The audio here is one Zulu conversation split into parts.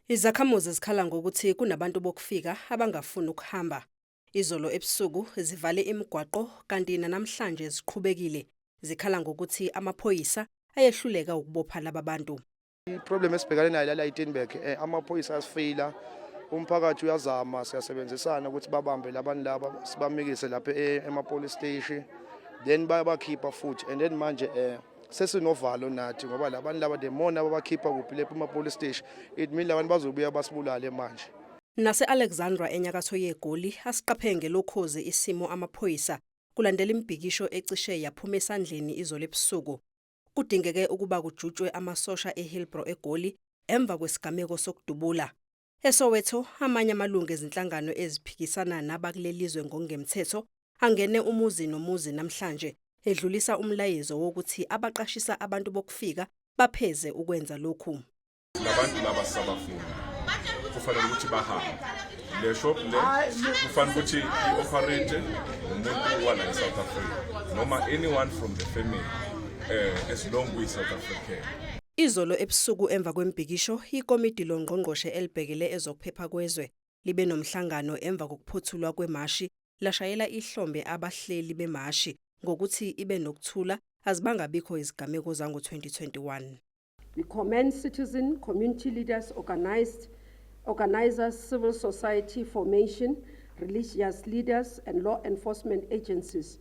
Izakhamuzi zikhala ngokuthi kunabantu bokufika abangafuni ukuhamba. Izolo ebusuku zivale imigwaqo kanti namhlanje ziqhubekile. Zikhala ngokuthi amaphoyisa ayehluleka ukubopha laba bantu. Iproblem esibhekane nayo la eTinberg, amaphoyisa asifila, umphakathi uyazama, siyasebenzisana ukuthi babambe labantu laba sibamikise lapha ema-police station, then bayabakhipha futhi, and then manje sesinovalo nathi ngoba labantu laba demona ababakhipha kuphi lapha ema-police station, it mean labantu bazobuya basibulale manje. Nase-Alexandra enyakatho yeGoli asiqaphe ngelokhozi isimo amaphoyisa kulandela imbhikisho ecishe yaphuma esandleni izolo ebusuku. Kudingeke ukuba kujutshwe amasosha eHillbrow eGoli emva kwesigameko sokudubula. ESoweto amanye amalungu ezinhlangano eziphikisana nabakulelizwe ngokungemthetho angene umuzi nomuzi namhlanje edlulisa umlayezo wokuthi abaqashisa abantu bokufika bapheze ukwenza lokhu. Labantu laba sabafuna kufanele ukuthi bahambe le shop le kufanele ukuthi ioperate umuntu wala eSouth Africa noma anyone from the family as long we South African. Izolo ebusuku emva kwembhikisho ikomiti longqongqoshe elibhekele ezokuphepha kwezwe libe nomhlangano emva kokuphothulwa kwemashi lashayela ihlombe abahleli bemashi ngokuthi ibe nokuthula azibangabikho izigameko zango-2021. We commend citizen, community leaders, organizers, civil society formation, religious leaders and law enforcement agencies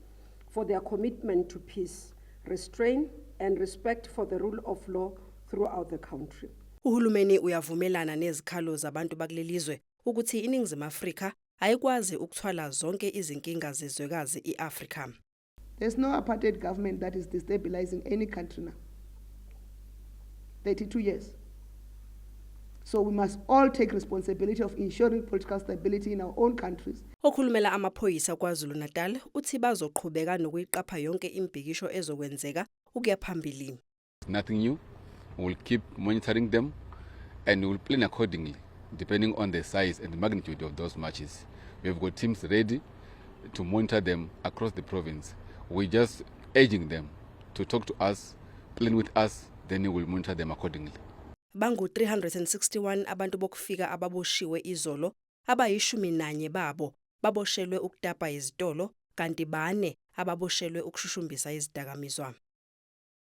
for their commitment to peace, restraint and respect for the rule of law throughout the country. Uhulumeni uyavumelana nezikhalo zabantu bakulelizwe ukuthi iNingizimu Afrika ayikwazi ukuthwala zonke izinkinga zezwekazi iAfrika. There's no apartheid government that is destabilizing any country now. 32 years. So we must all take responsibility of ensuring political stability in our own countries. Okhulumela amaphoyisa KwaZulu-Natal uthi bazoqhubeka nokuyiqapha yonke imbhikisho ezokwenzeka ukuya phambili. Nothing new. We will keep monitoring them and we will plan accordingly depending on the size and magnitude of those marches. We have got teams ready to monitor them across the province. We're just urging them to talk to us, plan with us, then we will monitor them accordingly. Bangu 361 abantu bokufika ababoshiwe izolo, abayi11 babo baboshelwe ukudapa izitolo kanti 4 ababoshelwe ukushushumbisa izidakamizwa.